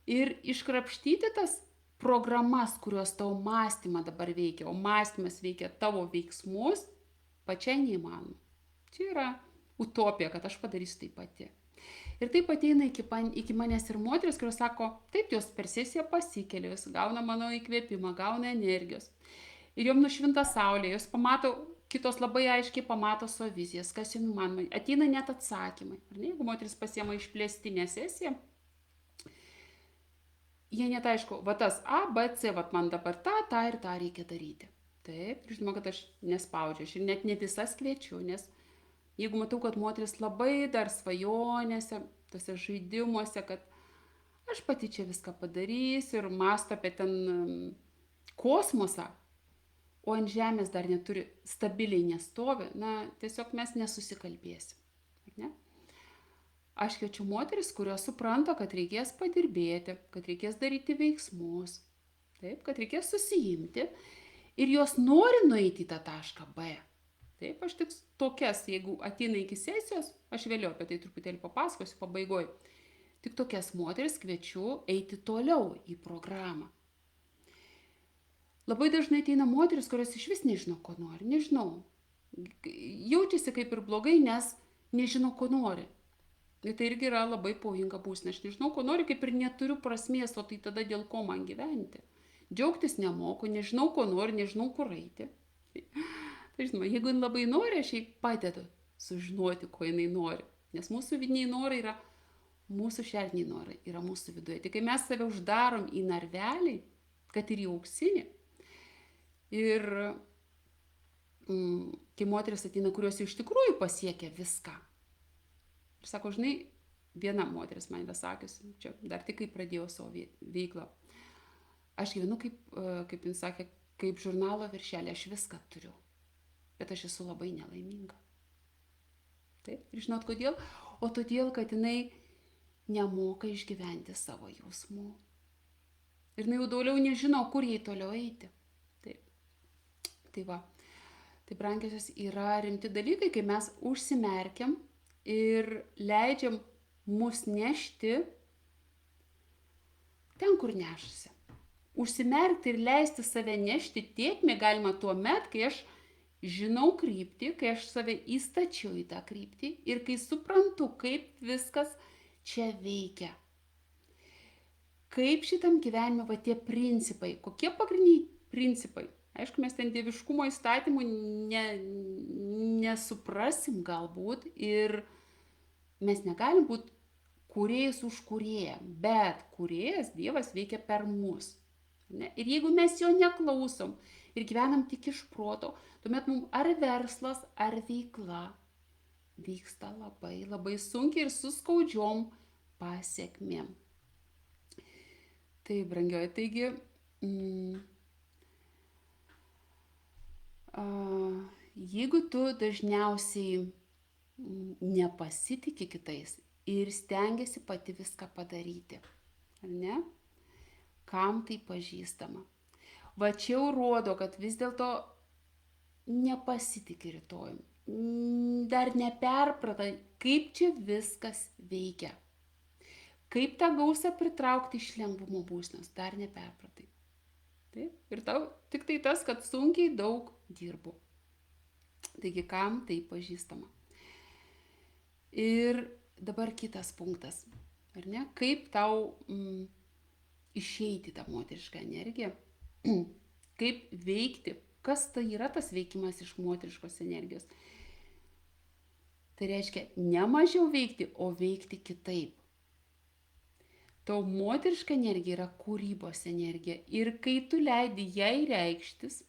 Ir iškrapštyti tas programas, kurios tavo mąstymą dabar veikia, o mąstymas veikia tavo veiksmus, pačiai neįmanoma. Čia yra utopija, kad aš padarysiu tai pati. Ir taip ateina iki manęs ir moteris, kurios sako, taip, jos per sesiją pasikelia, jos gauna mano įkvėpimą, gauna energijos. Ir jom nušvinta saulė, jos pamato, kitos labai aiškiai pamato savo vizijas, kas jom įmanoma. Ateina net atsakymai. Ar ne? Jeigu moteris pasiema išplėstinę sesiją, jie net aišku, va tas A, B, C, va man dabar tą ir tą reikia daryti. Taip, ir žinoma, kad aš nespaudžiu, aš ir net ne visas kviečiu, nes jeigu matau, kad moteris labai dar svajonėse, tose žaidimuose, kad aš pati čia viską padarysiu ir mąsto apie ten kosmosą, o ant žemės dar neturi, stabiliai nestovi, na, tiesiog mes nesusikalbėsim. Ne? Aš kviečiu moteris, kurios supranta, kad reikės padirbėti, kad reikės daryti veiksmus, taip, kad reikės susiimti ir jos nori nueiti į tą tašką B. Taip, aš tik tokias, jeigu ateina iki sesijos, aš vėliau apie tai truputėlį papasakosiu pabaigoje. Tik tokias moteris kviečiu eiti toliau į programą. Labai dažnai ateina moteris, kurios iš vis nežino, ko nori, nežinau. Jaučiasi kaip ir blogai, nes nežino, ko nori. Ir tai irgi yra labai pavojinga būsena. Aš nežinau, ko noriu, kaip ir neturiu prasmės, o tai tada dėl ko man gyventi. Džiaugtis nemoku, nežinau, ko noriu, nežinau, kur eiti. Tai žinoma, jeigu jin labai nori, aš jai padedu sužinoti, ko jinai nori. Nes mūsų vidiniai norai yra, mūsų šerdiniai norai yra mūsų viduje. Tik kai mes save uždarom į narvelį, kad ir į auksinį, ir kai moteris ateina, kurios iš tikrųjų pasiekia viską. Ir sako, žinai, viena moteris man yra sakiusi, čia dar tik kai pradėjau savo veiklą. Aš gyvenu, kaip jin sakė, kaip žurnalo viršelė, aš viską turiu, bet aš esu labai nelaiminga. Taip, ir žinot kodėl? O todėl, kad jinai nemoka išgyventi savo jausmų. Ir jinai jau daugiau nežino, kur jai toliau eiti. Taip. Tai va, tai brangiosios yra rimti dalykai, kai mes užsimerkiam ir leidžiam mus nešti ten, kur nešasi. Užsimerkti ir leisti save nešti tėkmę galima tuo met, kai aš žinau kryptį, kai aš save įstačiau į tą kryptį ir kai suprantu, kaip viskas čia veikia. Kaip šitam gyvenime va tie principai, kokie pagrindiniai principai. Aišku, mes ten dieviškumo įstatymų nesuprasim galbūt ir mes negalim būti kūrėjas už kūrėją, bet kūrėjas Dievas veikia per mus. Ne? Ir jeigu mes jo neklausom ir gyvenam tik iš proto, tuomet mums ar verslas, ar veikla vyksta labai, labai sunkiai ir su skaudžiom pasiekmėm. Tai, brangioji, taigi, jeigu tu dažniausiai nepasitiki kitais ir stengiasi pati viską padaryti, ar ne? Kam tai pažįstama? Va čia jau rodo, kad vis dėlto nepasitiki rytojum. Dar neperprata, kaip čia viskas veikia. Kaip tą gausą pritraukti iš lengvumo būsenos, dar neperpratai. Taip? Ir tau tik tai tas, kad sunkiai daug dirbu. Taigi, kam tai pažįstama? Ir dabar kitas punktas, ar ne? Kaip tau išeiti tą moterišką energiją, kaip veikti, kas tai yra tas veikimas iš moteriškos energijos. Tai reiškia ne mažiau veikti, o veikti kitaip. Tau moteriška energija yra kūrybos energija ir kai tu leidi jai reikštis,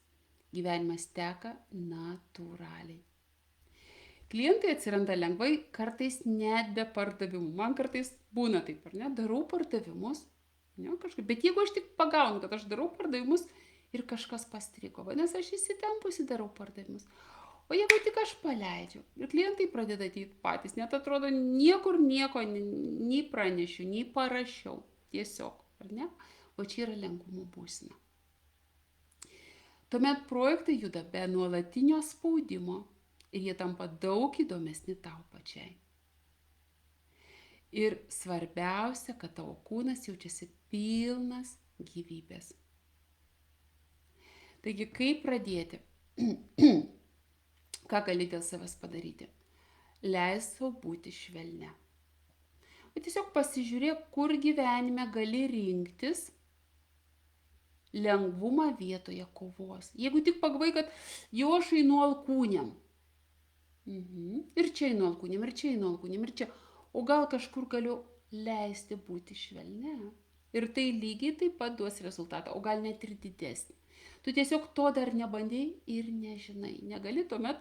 gyvenimas teka natūraliai. Klientai atsiranda lengvai, kartais net be pardavimų. Man kartais būna taip, ar ne, darau pardavimus, ne, kažkaip. Bet jeigu aš tik pagaunu, kad aš darau pardavimus ir kažkas pastrigo, nes aš įsitempusi darau pardavimus. O jeigu tik aš paleidžiu ir klientai pradeda ateiti patys, net atrodo niekur nieko nei pranešiu, nei parašiau, tiesiog, ar ne? O čia yra lengvumo būsena. Tuomet projektai juda be nuolatinio spaudimo. Ir jie tampa daug įdomesni tau pačiai. Ir svarbiausia, kad tavo kūnas jaučiasi pilnas gyvybės. Taigi, kaip pradėti? Ką gali dėl savęs padaryti? Leis sau būti švelnia. Bet tiesiog pasižiūrėk, kur gyvenime gali rinktis lengvumą vietoje kovos. Jeigu tik pagalvoji, kad jau aš einu alkūnėm. Ir čia einu alkūnėm, ir čia einu alkūnėm, ir čia. O gal kažkur galiu leisti būti švelnia. Ir tai lygiai taip pat duos rezultatą, o gal net ir didesnį. Tu tiesiog to dar nebandėjai ir nežinai. Negali tuomet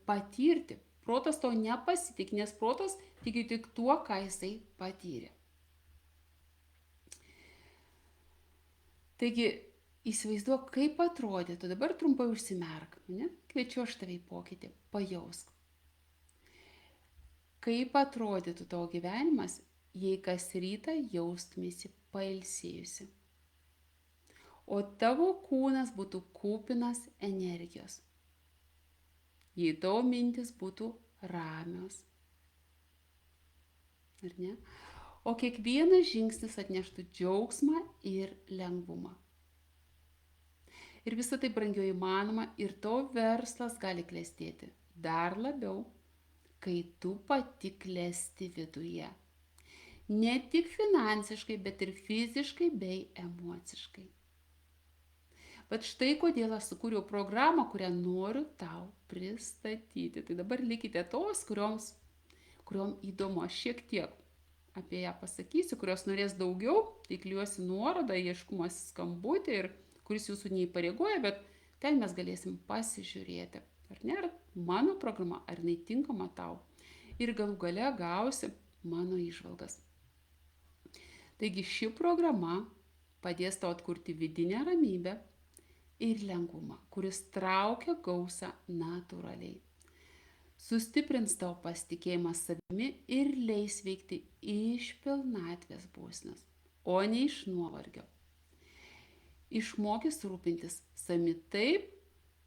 patirti. Protas to nepasitik, nes protas tiki tik tuo, ką jisai patyrė. Taigi, įsivaizduok, kaip atrodytų. Dabar trumpai užsimerk. Ne? Kviečiu aš tave į pokytį. Pajausk. Kaip atrodytų tavo gyvenimas, jei kas rytą jaustumėsi pailsėjusi. O tavo kūnas būtų kupinas energijos. jei tavo mintis būtų ramios. Ar ne? O kiekvienas žingsnis atneštų džiaugsmą ir lengvumą. Ir visą tai, brangioji, įmanoma ir tavo verslas gali klestėti dar labiau, kai tu pati klesti viduje. Ne tik finansiškai, bet ir fiziškai bei emociškai. Bet štai kodėl aš sukūriau programą, kurią noriu tau pristatyti. Tai dabar likite tos, kuriom įdomu. Aš šiek tiek apie ją pasakysiu, kurios norės daugiau, tai klijuosi nuorodą, ieškumas skambutį, ir kuris jūsų neįpareigoja, bet ten mes galėsim pasižiūrėti, ar ne, ar mano programa, ar jinai tinkama tau. Ir galų gale gausi mano įžvalgas. Taigi ši programa padės tau atkurti vidinę ramybę ir lengvumą, kuris traukia gausą natūraliai. Sustiprins tavo pasitikėjimą savimi ir leis veikti iš pilnatvės būsenos, o ne iš nuovargio. Išmokys rūpintis savimi taip,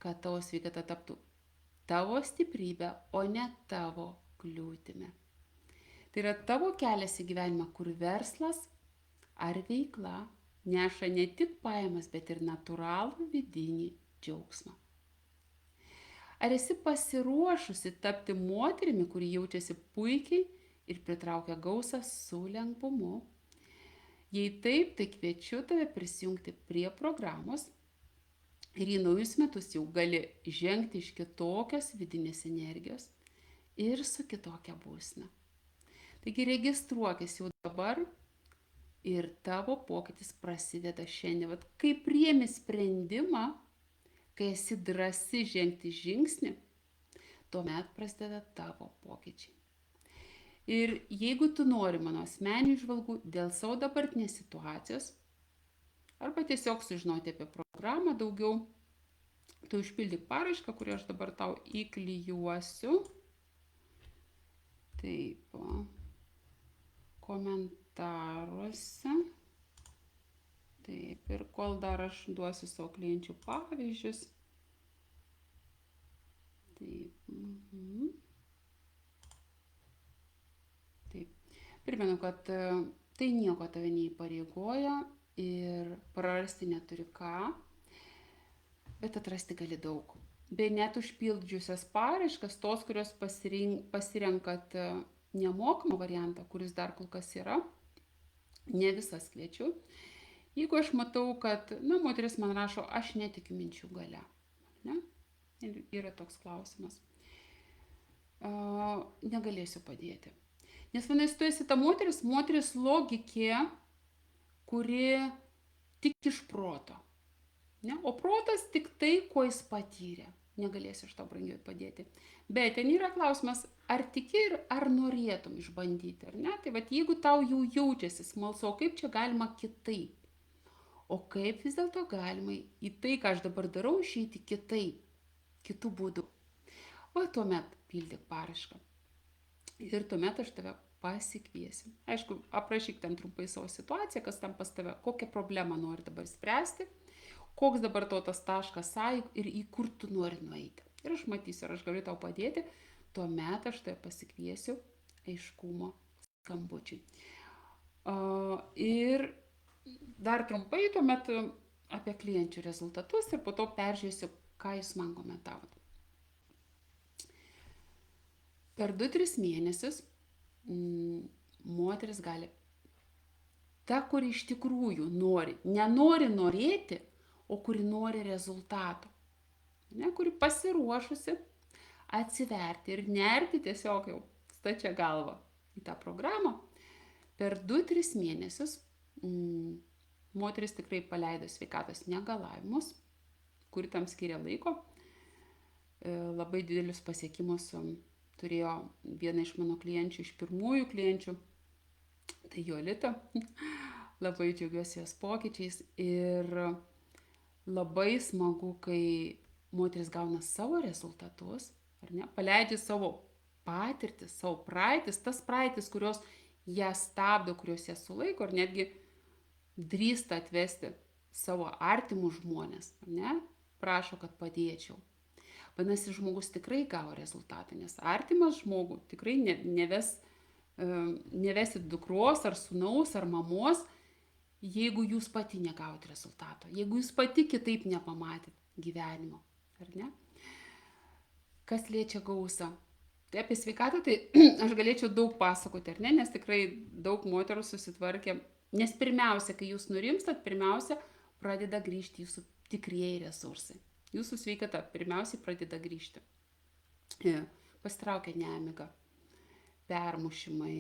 kad tavo sveikata taptų tavo stiprybė, o ne tavo kliūtimi. Tai yra tavo kelias į gyvenimą, kur verslas ar veikla neša ne tik pajamas, bet ir natūralų vidinį džiaugsmą. Ar esi pasiruošusi tapti moterimi, kuri jaučiasi puikiai ir pritraukia gausą su lengvumu? Jei taip, tai kviečiu tave prisijungti prie programos ir į naujus metus jau gali žengti iš kitokios vidinės energijos ir su kitokia būsena. Taigi registruokis jau dabar ir tavo pokytis prasideda šiandien. Vat kai priemi sprendimą, kai esi drąsi žengti žingsnį, tuomet prasideda tavo pokyčiai. Ir jeigu tu nori mano asmeninių įžvalgų dėl savo dabartinės situacijos, arba tiesiog sužinoti apie programą daugiau, tu užpildyk paraišką, kurią aš dabar tau įklijuosiu. Taip, komentaruose. Taip, ir kol dar aš duosiu savo klienčių pavyzdžius. Taip. Taip. Primenu, kad tai nieko tave neįpareigoja ir prarasti neturi ką, bet atrasti gali daug. Bei net užpildžiusias paraiškas, tos, kurios pasirenkat nemokamą variantą, kuris dar kol kas yra, ne visas kviečiu. Jeigu aš matau, kad, moteris man rašo, aš netikiu minčių galia, ne? Ir yra toks klausimas. Negalėsiu padėti. Nes manęs tu esi ta moteris logikė, kuri tik iš proto. Ne? O protas tik tai, ko jis patyrė. Negalėsiu iš to brangiai padėti. Bet ten yra klausimas, ar tiki ir ar norėtum išbandyti, ar ne? Tai vat, jeigu tau jau jaučiasi smalsu, o kaip čia galima kitaip? O kaip vis dėlto galima į tai, ką aš dabar darau, išeiti kitaip, kitų būdų. O tuomet pildyk paraišką. Ir tuomet aš tave pasikviesiu. Aišku, aprašyk ten trumpai savo situaciją, kas tam pas tave, kokią problemą nori dabar spręsti, koks dabar tavo tas taškas A ir į kur tu nori nueiti. Ir aš matysiu, ar aš galiu tau padėti, tuomet aš tave pasikviesiu aiškumo skambučiui. Ir dar trumpai tuomet apie klienčių rezultatus ir po to peržiūrėsiu, ką jūs man komentavot. Per 2-3 mėnesius moteris gali, ta, kuri iš tikrųjų nori, nenori norėti, o kuri nori rezultatų, ne, kuri pasiruošusi atsiverti ir nerti tiesiog jau stačia galva į tą programą, per 2-3 mėnesius moteris tikrai paleido sveikatos negalavimus, kuri tam skiria laiko, labai didelius pasiekimus turėjo viena iš mano klienčių, iš pirmųjų klienčių, tai Jolita, labai džiaugiuosi jos pokyčiais ir labai smagu, kai moteris gauna savo rezultatus, ar ne, paleidžia savo patirtis, savo praeitis, tas praeitis, kurios ją stabdo, kurios ją sulaiko, ar netgi drįsta atvesti savo artimus žmonės, ar ne, prašo, kad padėčiau. Vadinasi, žmogus tikrai gavo rezultatą, nes artimas žmogų tikrai nevesit dukros ar sūnaus ar mamos, jeigu jūs pati negavot rezultato, jeigu jūs pati kitaip nepamatėt gyvenimo, ar ne? Kas liečia gausą? Tai apie sveikatą, tai aš galėčiau daug pasakoti, ar ne, nes tikrai daug moterų susitvarkė, nes pirmiausia, kai jūs nurimstat, pirmiausia, pradeda grįžti jūsų tikrieji resursai. Jūsų sveikata pirmiausiai pradeda grįžti. Pasitraukia nemiga, permušimai,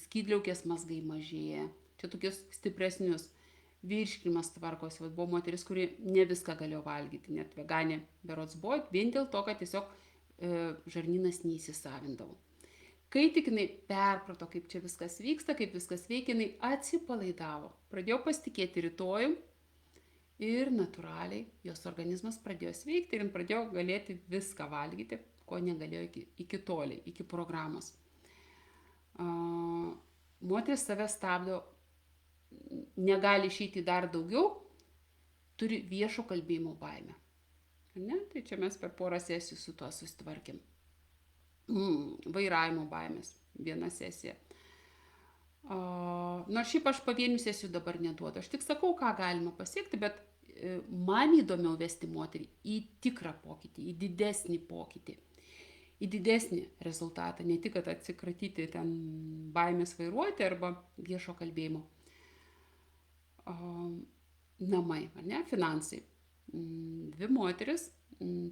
skydliaukės mazgai mažėja. Čia tokius stipresnius. Virškinimas tvarkosi. Buvo moteris, kuri ne viską galėjo valgyti, net veganė berods buvo, vien dėl to, kad tiesiog žarnynas neįsisavindavo. Kai tik jinai perprato, kaip čia viskas vyksta, kaip viskas veikia, jinai atsipalaidavo. Pradėjo pasitikėti rytojų ir natūraliai jos organizmas pradėjo sveikti ir jin pradėjo galėti viską valgyti, ko negalėjo iki toliai, iki programos. Moteris save stabdo, negali išeiti dar daugiau, turi viešo kalbėjimo baimę. Ne? Tai čia mes per porą sesijų su tuo susitvarkėm. Vairavimo baimės, viena sesija. Nors šiaip aš pavienių sesijų dabar neduodu. Aš tik sakau, ką galima pasiekti, bet man įdomiau vesti moterį į tikrą pokytį, į didesnį pokytį, į didesnį rezultatą, ne tik, kad atsikratyti ten baimės vairuoti arba viešo kalbėjimo. Namai, ar ne, finansai. Dvi moteris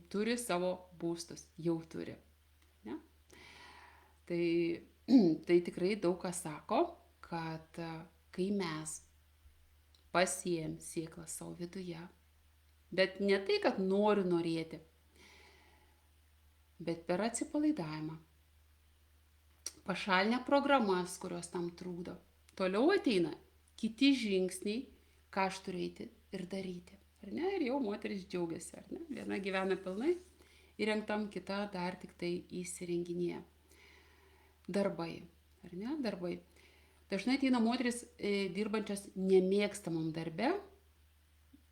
turi savo būstus, jau turi. Ne? Tai tikrai daug kas sako, kad kai mes pasėjam sėklą savo viduje, bet ne tai, kad noriu norėti, bet per atsipalaidavimą, pašalinę programas, kurios tam trukdo, toliau ateina kiti žingsniai, ką aš turiu eiti ir daryti. Ar ne? Ir jau moteris džiaugiasi, ar ne? Viena gyvena pilnai įrengtam, kita dar tik tai įsirenginėja. Darbai, ar ne? Darbai. Dažnai ateina moteris dirbančios nemėgstamam darbe,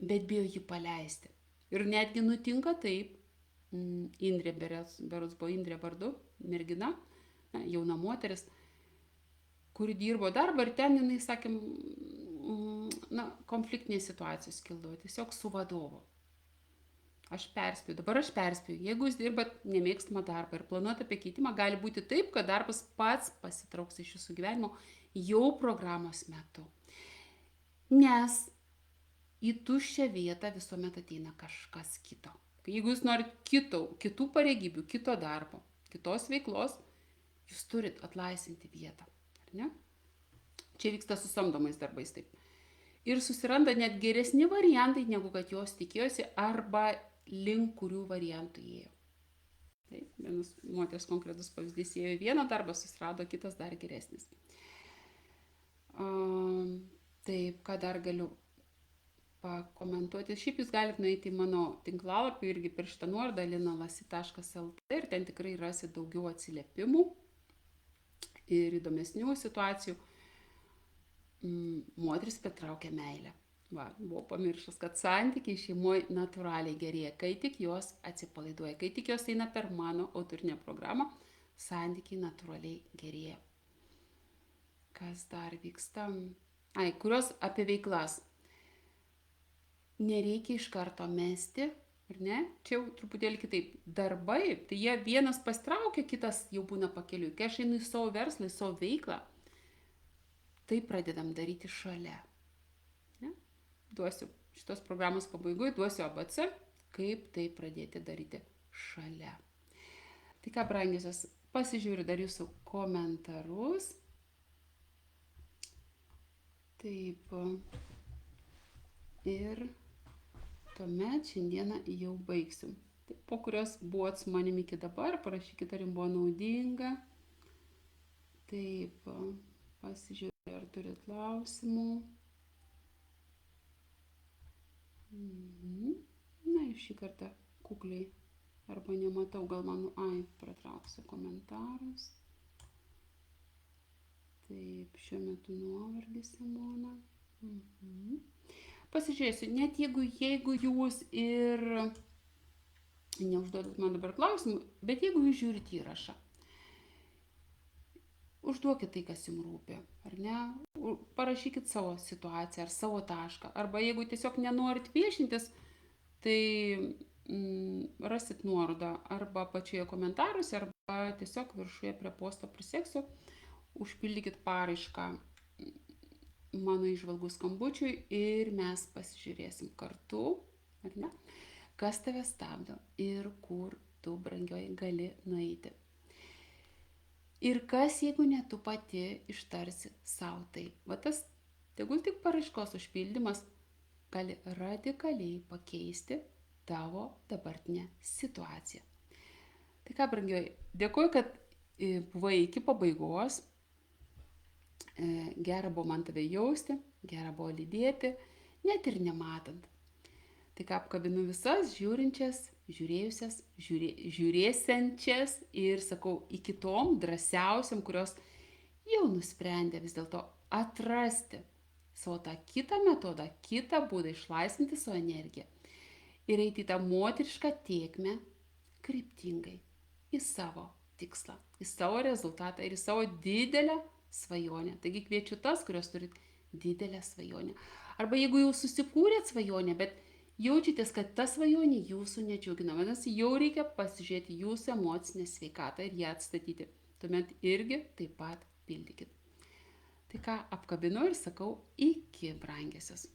bet bijo jį paleisti. Ir netgi nutinka taip, Indrė berods buvo Indrė vardu, mergina, jauna moteris, kuri dirbo darbą ir ten jinai, sakėm, konfliktinės situacijos kildavo, tiesiog su vadovu. Dabar aš perspėju, jeigu jūs dirbat nemėgstamą darbą ir planuojate apie keitimą, gali būti taip, kad darbas pats pasitrauks iš jūsų gyvenimo jau programos metu. Nes į tuščią vietą visuomet ateina kažkas kito. Jeigu jūs norit kitų pareigybių, kito darbo, kitos veiklos, jūs turit atlaisvinti vietą. Ar ne? Čia vyksta su samdomais darbais taip. Ir susiranda net geresni variantai, negu kad jos tikėjosi, arba link kurių variantų ėjo. Taip, vienas moters konkretus pavyzdys ėjo vieną darbą, susirado kitas dar geresnis. Taip, ką dar galiu pakomentuoti. Šiaip jūs galite nueiti į mano tinklalapį irgi per šitą nuorodą linalasi.lt ir ten tikrai rasit daugiau atsiliepimų ir įdomesnių situacijų. Moteris pritraukia meilę. Buvau pamiršęs, kad santykiai šeimoje natūraliai gerėja, kai tik jos atsipalaiduoja, kai tik jos eina per mano autorinę programą, santykiai natūraliai gerėja. Kas dar vyksta? Kurios apie veiklas. Nereikia iš karto mesti, ar ne? Čia jau truputėlį kitaip. Darbai, tai jie vienas pasitraukia, kitas jau būna pakeliui. Kai aš einu į savo verslą, į savo veiklą, tai pradedam daryti šalia. Ne? Duosiu šitos programos pabaigoje, duosiu ABC, kaip tai pradėti daryti šalia. Tai ką, brangiosios, pasižiūriu dar jūsų komentarus. Taip. Ir tuomet šiandieną jau baigsim. Taip, po kurios buvot su manimi iki dabar, parašykite, ar jums buvo naudinga. Taip, pasižiūrėjau, ar turit klausimų. Na, ir šį kartą kukliai, arba nematau, gal mano, pratrauksiu komentarus. Taip, šiuo metu nuovargis, Simona. Pasižiūrėsiu, net jeigu jūs ir neužduodat man dabar klausimų, bet jeigu jūs žiūrit įrašą, užduokit tai, kas jums rūpi, ar ne? Parašykit savo situaciją ar savo tašką. Arba jeigu tiesiog nenorit viešintis, tai rasit nuorodą arba pačioje komentaruose, arba tiesiog viršuje prie posto priseksiu, užpildykit paraišką mano įžvalgų skambučiui ir mes pasižiūrėsim kartu, ar ne, kas tave stabdo ir kur tu, brangioji, gali nueiti. Ir kas, jeigu ne tu pati ištarsi savo tai. Va tas, tegul tik paraiškos užpildymas gali radikaliai pakeisti tavo dabartinę situaciją. Tai ką, brangioji, dėkuoju, kad buvai iki pabaigos. Gera buvo man tave jausti, gera buvo lydėti, net ir nematant. Tai ką, apkabinu visas žiūrinčias, žiūrėjusias, žiūrėsiančias ir sakau, iki tom drąsiausiam, kurios jau nusprendė vis dėlto atrasti savo tą kitą metodą, kitą būdą išlaisvinti savo energiją ir eiti į tą moterišką tėkmę kryptingai į savo tikslą, į savo rezultatą ir į savo didelę svajonę. Taigi kviečiu tas, kurios turit didelę svajonę. Arba jeigu jau susikūrėt svajonę, bet jaučiatės, kad ta svajonė jūsų nedžiugina, vadinasi, jau reikia pasižiūrėti jūsų emocinę sveikatą ir ją atstatyti. Tuomet irgi taip pat pildykit. Tai ką, apkabinu ir sakau iki, brangiosios.